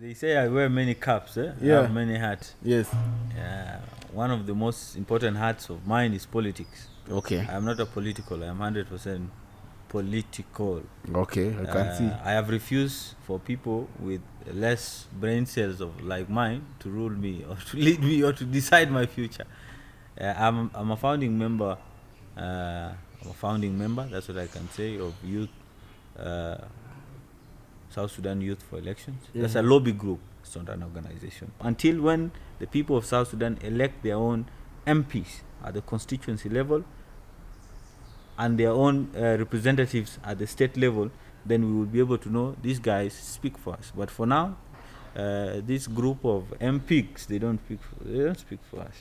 They say I wear many caps, I Yeah. have many hats. Yes. One of the most important hats of mine is politics. Okay. I am not a political, I am 100% political. Okay, I can see. I have refused for people with less brain cells of like mine to rule me or to lead me or to decide my future. I'm a founding member. That's what I can say, of youth. South Sudan Youth for Elections. That's a lobby group. It's not an organization. Until when the people of South Sudan elect their own MPs at the constituency level and their own representatives at the state level, then we will be able to know these guys speak for us. But for now, this group of MPs, they don't speak for us.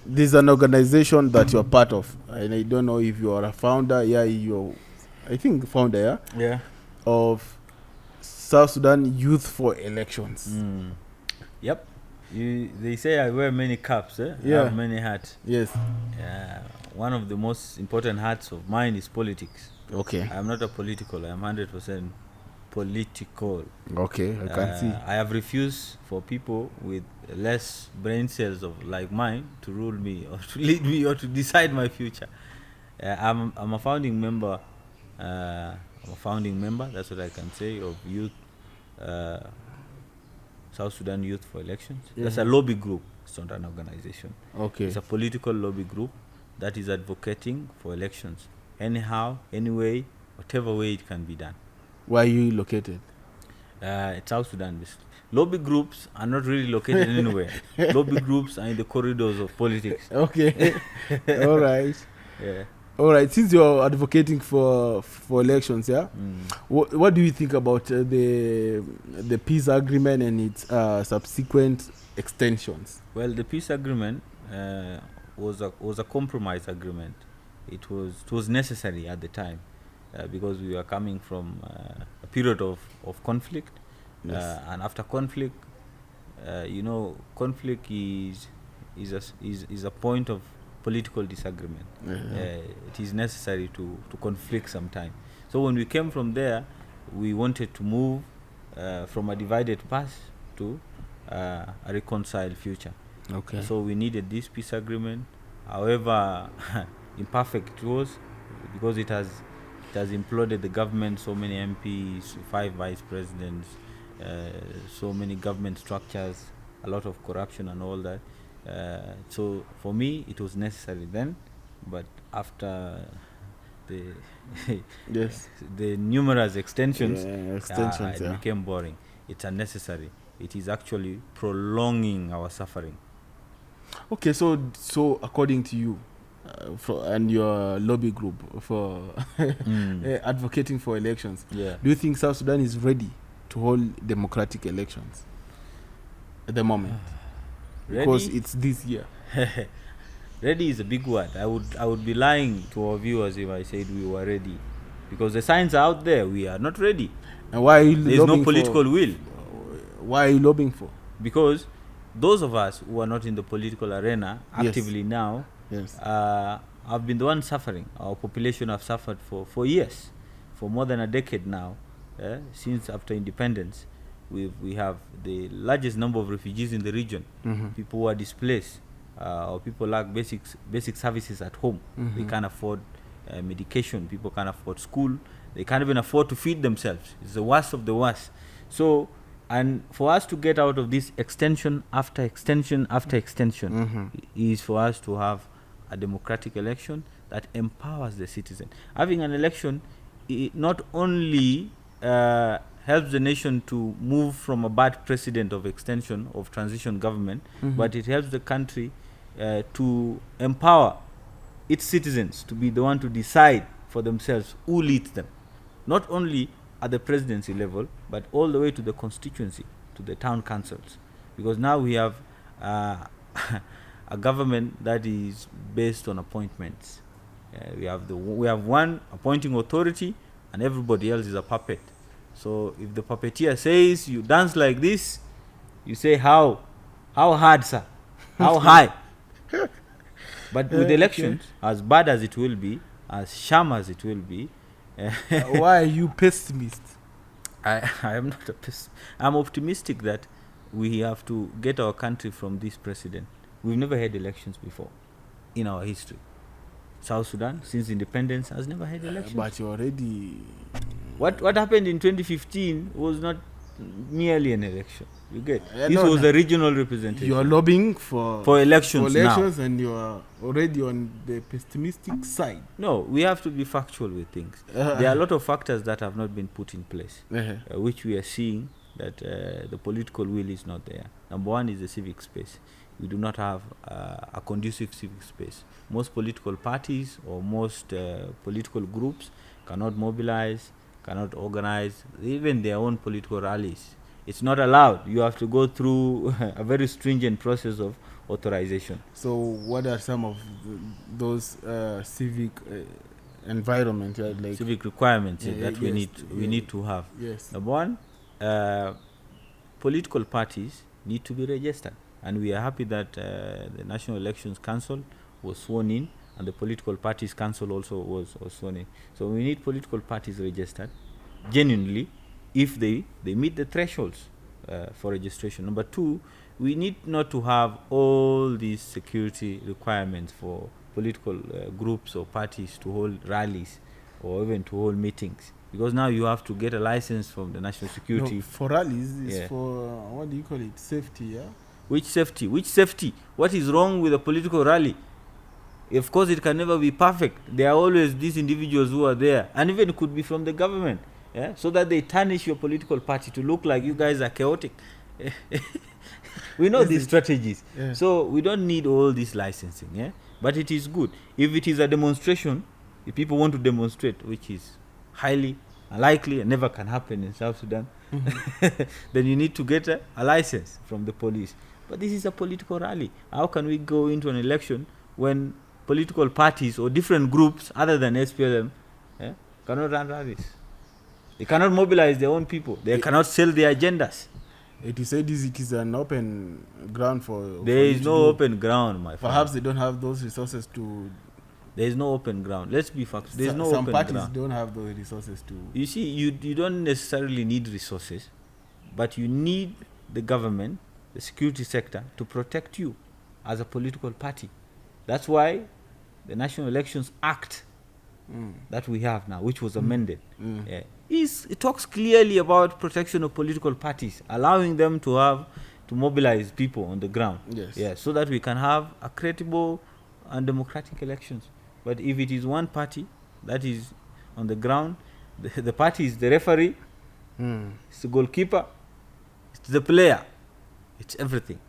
This is an organization that you're part of, and I don't know if you are a founder. Yeah, you're, I think, founder. Yeah. Of South Sudan Youth for Elections. Yep. They say I wear many caps, I have many hats. Yes. One of the most important hats of mine is politics. Okay. I am not a political, I am 100% political. Okay, I can see. I have refused for people with less brain cells of like mine to rule me or to lead me or to decide my future. I'm a founding member. That's what I can say, of youth. South Sudan Youth for Elections. That's a lobby group. It's not an organization. Okay. It's a political lobby group that is advocating for elections. Anyhow, anyway, whatever way it can be done. Where are you located? It's South Sudan, basically. Lobby groups are not really located anywhere. Lobby groups are in the corridors of politics. Okay. All right. Yeah. All right. Since you're advocating for elections, what do you think about the peace agreement and its subsequent extensions? Well, the peace agreement was a compromise agreement. It was necessary at the time because we were coming from a period of conflict. Yes. And after conflict, conflict is a point of political disagreement. It is necessary to conflict sometime. So when we came from there, we wanted to move from a divided past to a reconciled future. Okay. So we needed this peace agreement. However imperfect it was, because it has imploded the government, so many MPs, 5 vice presidents, so many government structures, a lot of corruption and all that. So for me it was necessary then, but after the the numerous extensions, it became boring. It's unnecessary. It is actually prolonging our suffering. Okay, so according to you, and your lobby group for advocating for elections, do you think South Sudan is ready to hold democratic elections at the moment? Because it's this year. Ready is a big word. I would be lying to our viewers if I said we were ready, because the signs are out there. We are not ready. And why are you There's no political will. Why are you lobbying for? Because those of us who are not in the political arena actively now, have been the ones suffering. Our population have suffered for years, for more than a decade now. Since after independence, we have the largest number of refugees in the region. People who are displaced, or people lack basic services at home. They can't afford medication. People can't afford school. They can't even afford to feed themselves. It's the worst of the worst. So, and for us to get out of this extension after extension after extension, is for us to have a democratic election that empowers the citizen. Having an election, it not only helps the nation to move from a bad precedent of extension of transition government, but it helps the country to empower its citizens to be the one to decide for themselves who leads them, not only at the presidency level, but all the way to the constituency, to the town councils. Because now we have a government that is based on appointments. We have one appointing authority, and everybody else is a puppet. So if the puppeteer says you dance like this, you say how hard, sir, how high. But with elections, as bad as it will be, as sham as it will be, why are you pessimist? I am not a pessimist. I'm optimistic that we have to get our country from this president. We've never had elections before in our history. South Sudan, since independence, has never had elections. But you already... What happened in 2015 was not merely an election. You get? This was a regional representation. You are lobbying for elections now. And you are already on the pessimistic side. No, we have to be factual with things. There are a lot of factors that have not been put in place, which we are seeing that the political will is not there. Number one is the civic space. We do not have a conducive civic space. Most political parties or most political groups cannot mobilize, cannot organize even their own political rallies. It's not allowed. You have to go through a very stringent process of authorization. So what are some of those civic environment, like civic requirements that we need to have? Yes. Number one, political parties need to be registered, and we are happy that the National Elections Council was sworn in, and the Political Parties Council also was sworn in. So we need political parties registered genuinely if they meet the thresholds for registration. Number two, we need not to have all these security requirements for political groups or parties to hold rallies or even to hold meetings, because now you have to get a license from the national security. No, for rallies is for what do you call it? Safety, yeah. Which safety? Which safety? What is wrong with a political rally? Of course, it can never be perfect. There are always these individuals who are there, and even it could be from the government, so that they tarnish your political party to look like you guys are chaotic. We know these strategies. Yeah. So we don't need all this licensing, but it is good. If it is a demonstration, if people want to demonstrate, which is highly unlikely and never can happen in South Sudan, then you need to get a license from the police. But this is a political rally. How can we go into an election when political parties or different groups other than SPLM cannot run rallies? They cannot mobilize their own people. They cannot sell their agendas. It is said it is an open ground for... There is no open ground, my friend. Perhaps they don't have those resources to... There is no open ground. Let's be facts. There is no open ground. Some parties don't have those resources to... You see, you don't necessarily need resources, but you need the government, the security sector, to protect you as a political party. That's why the National Elections Act that we have now, which was amended, it talks clearly about protection of political parties, allowing them to mobilize people on the ground, so that we can have a credible and democratic elections. But if it is one party that is on the ground, the party is the referee, it's the goalkeeper, it's the player, it's everything.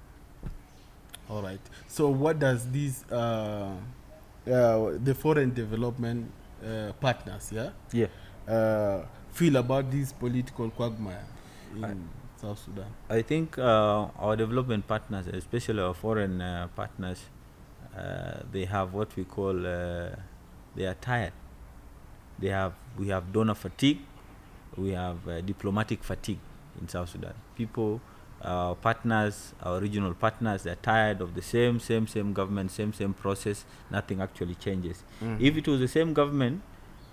All right. So what does these the foreign development partners feel about this political quagmire in South Sudan? I think our development partners, especially our foreign partners, they have what we call they are tired. We have donor fatigue, we have diplomatic fatigue in South Sudan. People, our partners, our regional partners, they're tired of the same government, same process. Nothing actually changes. If it was the same government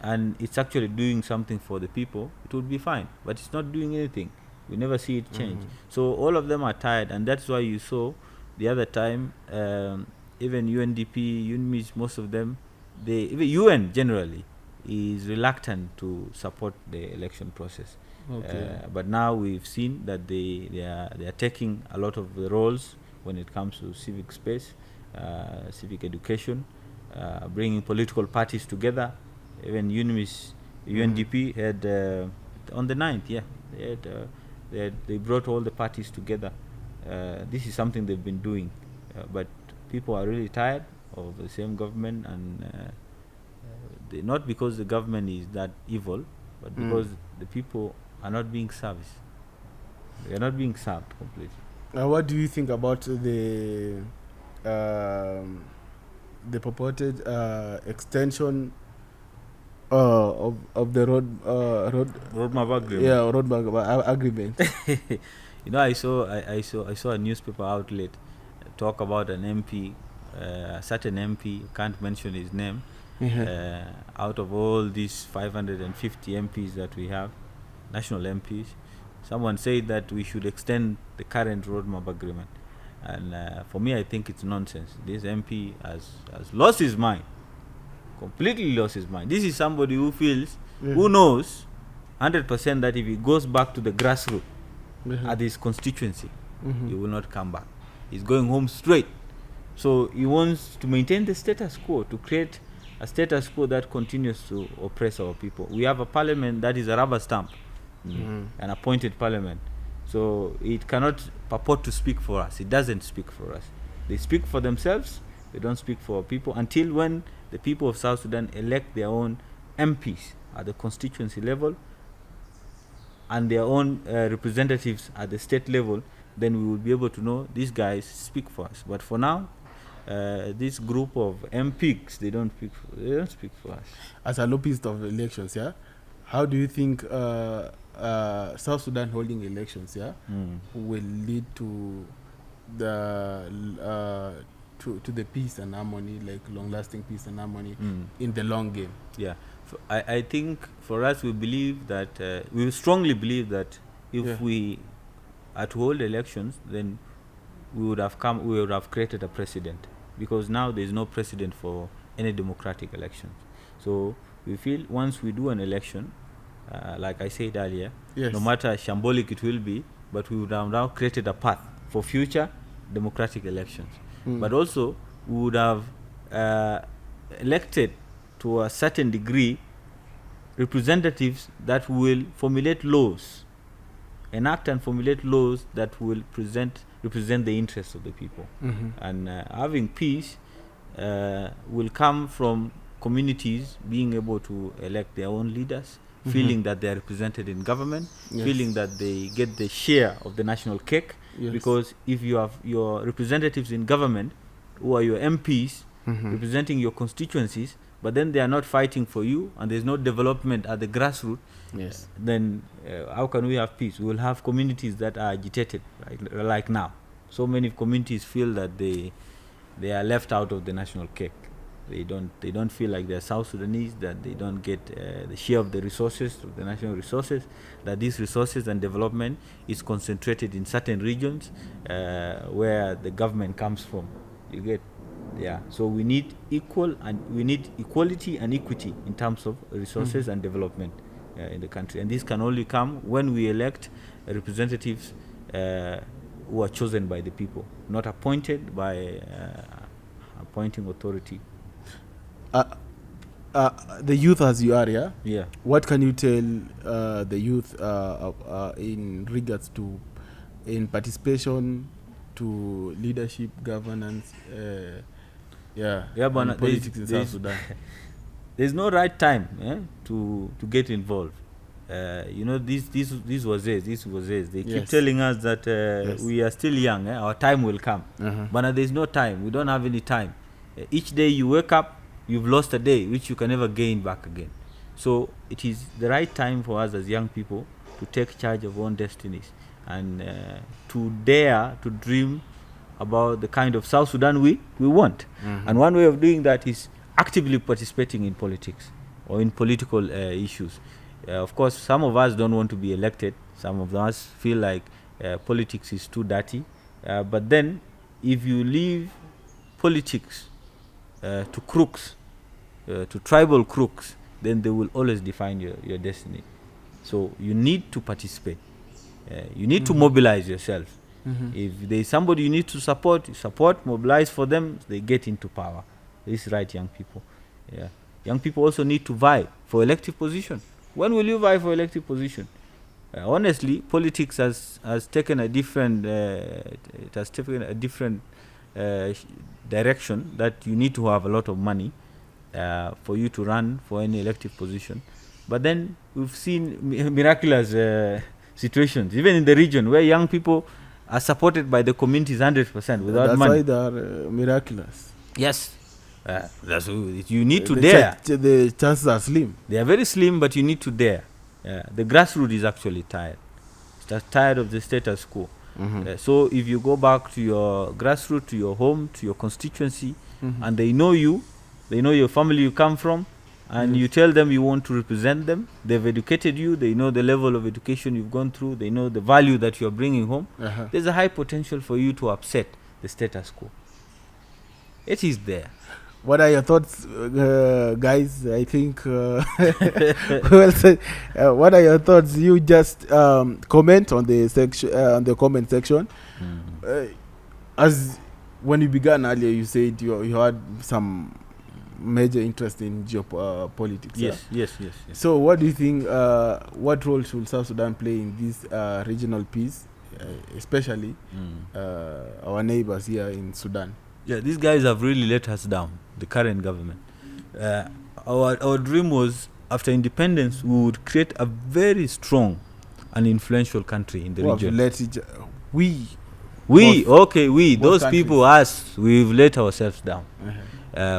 and it's actually doing something for the people, it would be fine. But it's not doing anything. We never see it change. So all of them are tired, and that's why you saw the other time, even UNDP, UNMIS, most of them, even UN generally is reluctant to support the election process. But now we've seen that they are taking a lot of the roles when it comes to civic space, civic education, bringing political parties together. Even UNMIS, UNDP had on the 9th, they brought all the parties together. This is something they've been doing, but people are really tired of the same government, and not because the government is that evil, but because the people are not being serviced. They are not being served completely. What do you think about the purported extension of the roadmap agreement? Yeah, roadmap agreement. I saw a newspaper outlet talk about an MP, a certain MP, can't mention his name, out of all these 550 MPs that we have, national MPs. Someone said that we should extend the current roadmap agreement. And for me, I think it's nonsense. This MP has lost his mind, completely lost his mind. This is somebody who feels, who knows 100% that if he goes back to the grassroots at his constituency, he will not come back. He's going home straight. So he wants to maintain the status quo, to create a status quo that continues to oppress our people. We have a parliament that is a rubber stamp, an appointed parliament. So it cannot purport to speak for us. It doesn't speak for us. They speak for themselves. They don't speak for our people until when the people of South Sudan elect their own MPs at the constituency level and their own representatives at the state level. Then we will be able to know these guys speak for us. But for now, this group of MPs, they don't speak for us. As a lobbyist of elections, how do you think South Sudan holding elections, will lead to the to the peace and harmony, like long-lasting peace and harmony in the long game? Yeah, I think for us, we believe that we strongly believe that if we are to hold elections, then we would have created a precedent, because now there is no precedent for any democratic elections. So we feel once we do an election, like I said earlier, no matter shambolic it will be, but we would have now created a path for future democratic elections. But also we would have elected to a certain degree representatives that will formulate laws, enact and formulate laws that will represent the interests of the people. And having peace will come from communities being able to elect their own leaders, feeling that they are represented in government, feeling that they get the share of the national cake. Because if you have your representatives in government who are your MPs representing your constituencies, but then they are not fighting for you and there's no development at the grassroots, then how can we have peace? We will have communities that are agitated, like now. So many communities feel that they are left out of the national cake. They don't feel like they're South Sudanese, that they don't get the share of the resources, of the national resources, that these resources and development is concentrated in certain regions where the government comes from. You get, so we need equality and equity in terms of resources and development in the country. And this can only come when we elect representatives who are chosen by the people, not appointed by appointing authority. The youth as you are, what can you tell the youth in regards to participation, to leadership, governance, but politics in South Sudan? There's no right time to get involved. These was it. They keep telling us that we are still young. Our time will come, but there's no time. We don't have any time. Each day you wake up, you've lost a day, which you can never gain back again. So it is the right time for us as young people to take charge of our own destinies and to dare to dream about the kind of South Sudan we want. And one way of doing that is actively participating in politics or in political issues. Of course, some of us don't want to be elected. Some of us feel like politics is too dirty. But then, if you leave politics to crooks, to tribal crooks, then they will always define your destiny. So you need to participate. You need to mobilize yourself. If there's somebody you need to support, mobilize for them, they get into power. This is right, young people. Young people also need to vie for elective position. When will you vie for elective position? Honestly, politics has taken a different direction, that you need to have a lot of money for you to run for any elective position. But then we've seen miraculous situations, even in the region, where young people are supported by the communities 100% without money. That's why they are miraculous. Yes. You need to dare. The chances are slim. They are very slim, but you need to dare. The grassroots is actually tired. It's tired of the status quo. So if you go back to your grassroots, to your home, to your constituency, and they know you, they know your family you come from, and you tell them you want to represent them. They've educated you. They know the level of education you've gone through. They know the value that you're bringing home. There's a high potential for you to upset the status quo. It is there. What are your thoughts, guys? I think what are your thoughts? You just comment on the section, on the comment section. As when you began earlier, you said you had some major interest in geopolitics. Yes. So, what do you think? What role should South Sudan play in this regional peace, especially our neighbors here in Sudan? Yeah, these guys have really let us down, the current government. Our dream was, after independence, we would create a very strong and influential country in the region. Those countries. People, us, we've let ourselves down.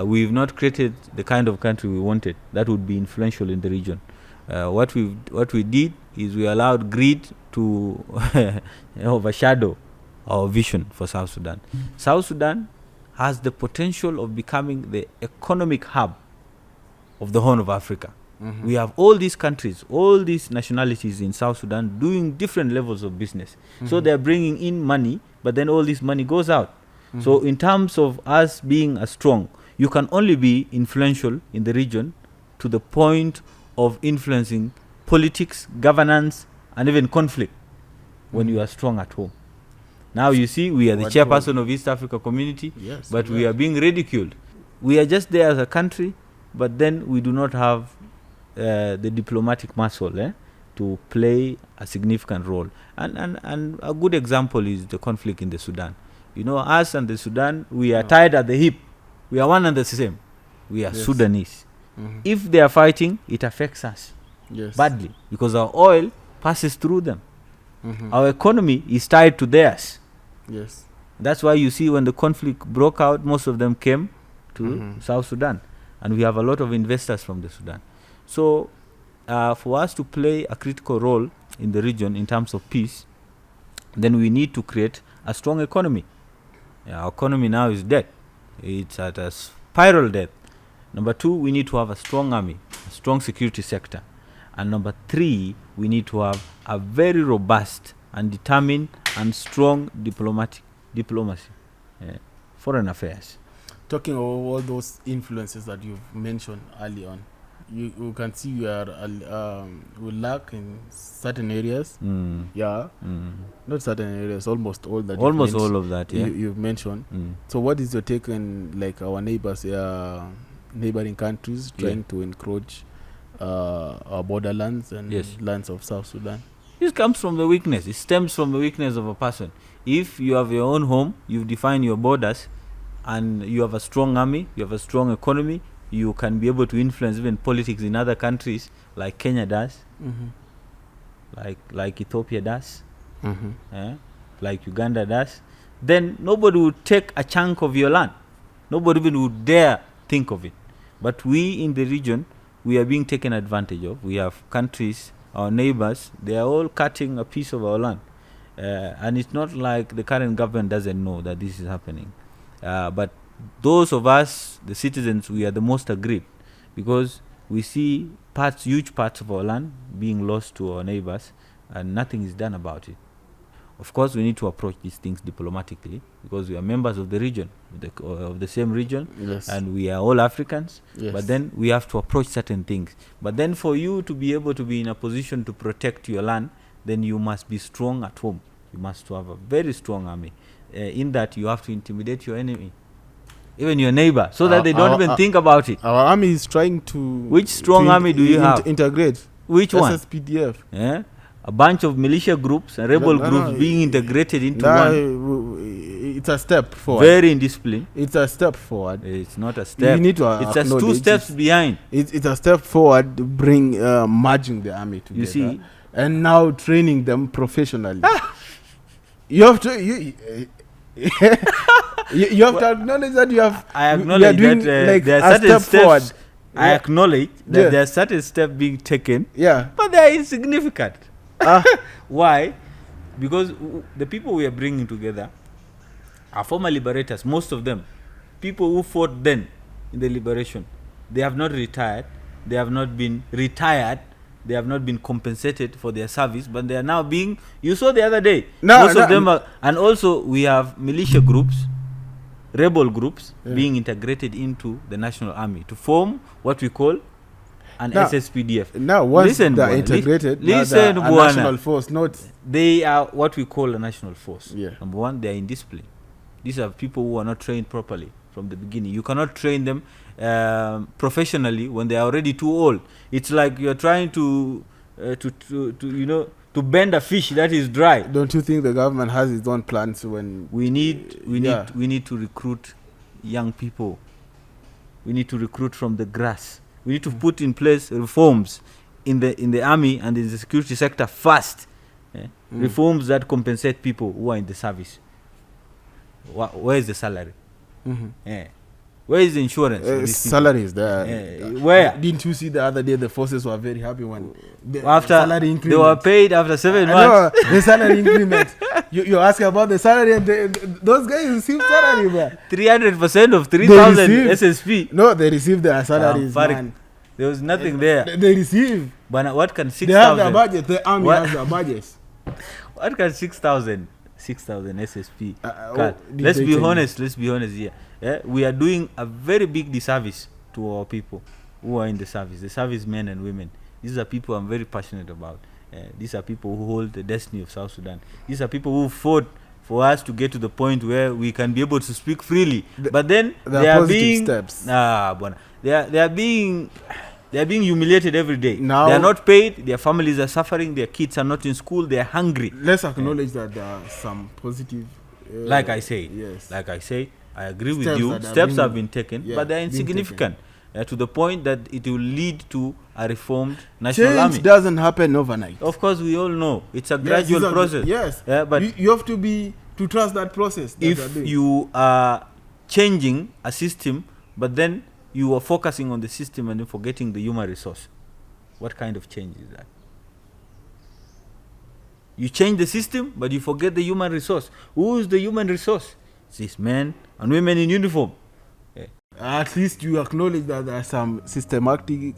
We've not created the kind of country we wanted that would be influential in the region. What we did is we allowed greed to overshadow our vision for South Sudan. South Sudan has the potential of becoming the economic hub of the Horn of Africa. We have all these countries, all these nationalities in South Sudan doing different levels of business. So they're bringing in money, but then all this money goes out. So in terms of us being a strong, you can only be influential in the region to the point of influencing politics, governance, and even conflict when you are strong at home. Now you see, we are the chairperson of East Africa Community, but we are being ridiculed. We are just there as a country, but then we do not have the diplomatic muscle to play a significant role. And a good example is the conflict in the Sudan. You know, us and the Sudan, we are tied at the hip. We are one and the same. We are Sudanese. If they are fighting, it affects us badly because our oil passes through them. Our economy is tied to theirs. That's why you see when the conflict broke out, most of them came to South Sudan. And we have a lot of investors from the Sudan. So for us to play a critical role in the region in terms of peace, then we need to create a strong economy. Our economy now is dead. It's at a spiral death. Number 2, we need to have a strong army, a strong security sector. And number 3, we need to have a very robust and determined and strong diplomacy, foreign affairs. Talking of all those influences that you've mentioned early on, you can see we lack in certain areas. Not certain areas, almost all that. Almost all of that, you've mentioned. So what is your take on like our neighbors, neighboring countries trying to encroach our borderlands and lands of South Sudan? This comes from the weakness. It stems from the weakness of a person. If you have your own home, you've defined your borders, and you have a strong army, you have a strong economy, you can be able to influence even politics in other countries like Kenya does, like Ethiopia does, like Uganda does. Then nobody would take a chunk of your land. Nobody even would dare think of it. But we in the region, we are being taken advantage of. We have countries, our neighbors, they are all cutting a piece of our land. And it's not like the current government doesn't know that this is happening. But those of us, the citizens, we are the most aggrieved because we see huge parts of our land being lost to our neighbors and nothing is done about it. Of course, we need to approach these things diplomatically because we are members of the region, of the same region, and we are all Africans. But then we have to approach certain things. But then for you to be able to be in a position to protect your land, then you must be strong at home. You must have a very strong army. In that you have to intimidate your enemy, even your neighbor, so that they don't even think about it. Our army is trying to... Which strong army do you have? Integrate. Which one? SSPDF. A bunch of militia groups and rebel groups being integrated into one. It's a step forward. Very indisciplined. It's a step forward. It's not a step. You need to it's just 2 steps behind. It's a step forward, merging the army together. You see? And now training them professionally. You have to you have to acknowledge that you have. I acknowledge that there are certain steps forward. I acknowledge that there are certain steps being taken. But they are insignificant. Why? Because the people we are bringing together are former liberators. Most of them, people who fought then in the liberation, they have not retired. they have not been retired, they have not been compensated for their service, but they are now being, you saw the other day, most of them are, and also we have militia groups, rebel groups being integrated into the National Army to form what we call an SSPDF. Now, once they're integrated, listen, a national force, not... They are what we call a national force. Yeah. Number one, they are indisciplined. These are people who are not trained properly from the beginning. You cannot train them professionally when they are already too old. It's like you're trying to bend a fish that is dry. Don't you think the government has its own plans when we need to recruit young people? We need to recruit from the grass. We need to put in place reforms in the army and in the security sector first. Reforms that compensate people who are in the service. Where is the salary? Where is the insurance? Salary is there. Where? Didn't you see the other day the forces were very happy when after salary increment. They were paid after 7 months. No, the salary increment. You ask about the salary, and those guys receive salary, man. 300% of 3,000 SSP. No, they received their salaries, man. There was nothing there. They receive. But what can 6,000? They have their budget. The army has their budgets. What can 6,000 SSP? Let's be honest here. We are doing a very big disservice to our people who are in the service, the servicemen and women. These are people I'm very passionate about. These are people who hold the destiny of South Sudan. These are people who fought for us to get to the point where we can be able to speak freely. But then they are being steps. They are being humiliated every day. Now, they are not paid. Their families are suffering. Their kids are not in school. They are hungry. Let's acknowledge that there are some positive. Like I say, I agree with you. Steps have been taken, but they are insignificant to the point that it will lead to a reformed national army. Change doesn't happen overnight. Of course, we all know it's a gradual process. Yes, but you have to trust that process. If you are changing a system, but then you are focusing on the system and then forgetting the human resource, what kind of change is that? You change the system, but you forget the human resource. Who is the human resource? It's these men and women in uniform. At least you acknowledge that there are some systematic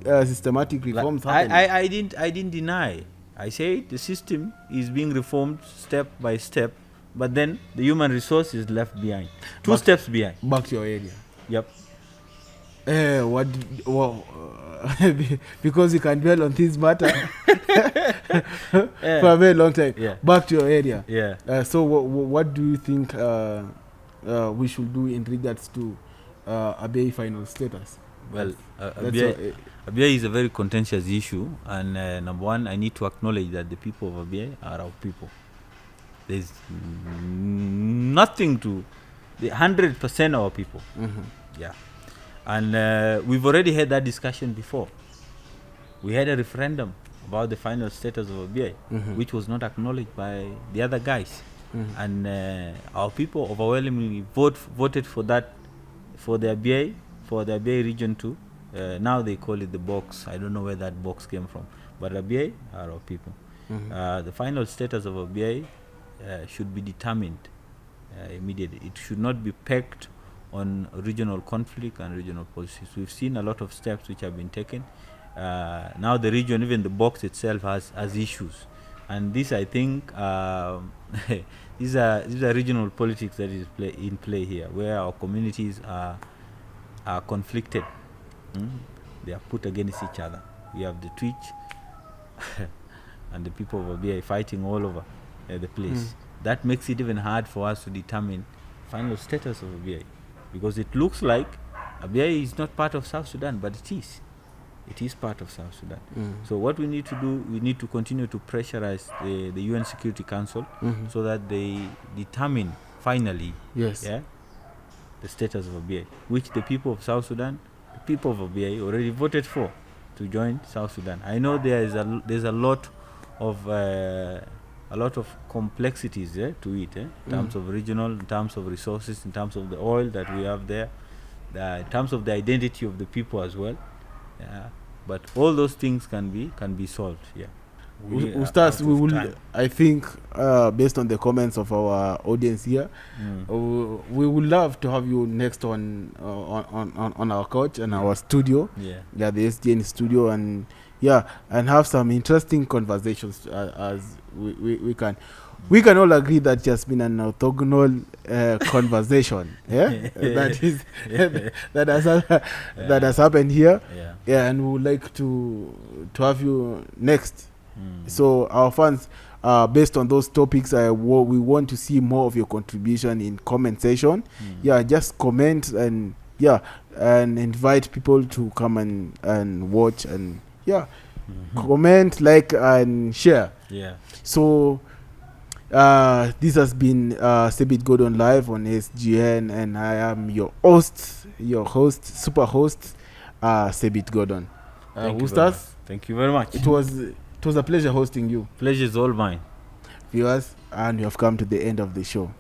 reforms happening. I didn't deny. I say the system is being reformed step by step, but then the human resource is left behind. Two steps behind. Back to your area. Yep. Because you can dwell on this matter for a very long time. Yeah. Back to your area. Yeah. So what do you think we should do in regards to Abiy final status? Well, Abiy is a very contentious issue, and number one, I need to acknowledge that the people of Abiy are our people. There's nothing to the 100% our people. Yeah. And we've already had that discussion before. We had a referendum about the final status of Abiy, which was not acknowledged by the other guys. And our people overwhelmingly voted for that, for the Abiy region too. Now they call it the box. I don't know where that box came from. But Abiy are our people. The final status of Abiy should be determined immediately. It should not be pegged on regional conflict and regional policies. We've seen a lot of steps which have been taken. Now the region, even the box itself, has issues, and this, I think, these are regional politics that is in play here, where our communities are conflicted. They are put against each other. We have the Twitch and the people of Abiy fighting all over the place. That makes it even hard for us to determine final status of Abiy. Because it looks like Abiy is not part of South Sudan, but it is. It is part of South Sudan. So what we need to do, we need to continue to pressurize the UN Security Council so that they determine finally the status of Abiy, which the people of South Sudan, the people of Abiy already voted for to join South Sudan. I know there's a lot of complexities to it, in terms of regional, in terms of resources, in terms of the oil that we have there, in terms of the identity of the people as well. But all those things can be solved. Yeah. Ustaz, we will. I think, based on the comments of our audience here, we would love to have you next on our couch and our studio. The SDN studio, and have some interesting conversations as we can. We can all agree that it has been an orthogonal conversation. That has happened here. And we would like to have you next. So our fans, based on those topics, we want to see more of your contribution in comment section. Just comment and invite people to come and watch and comment, like, and share. So this has been Sebit Gordon live on SGN, and I am your host, super host, Sebit Gordon. Ustaz, thank you very much. It was a pleasure hosting you. Pleasure is all mine. Viewers, and you have come to the end of the show.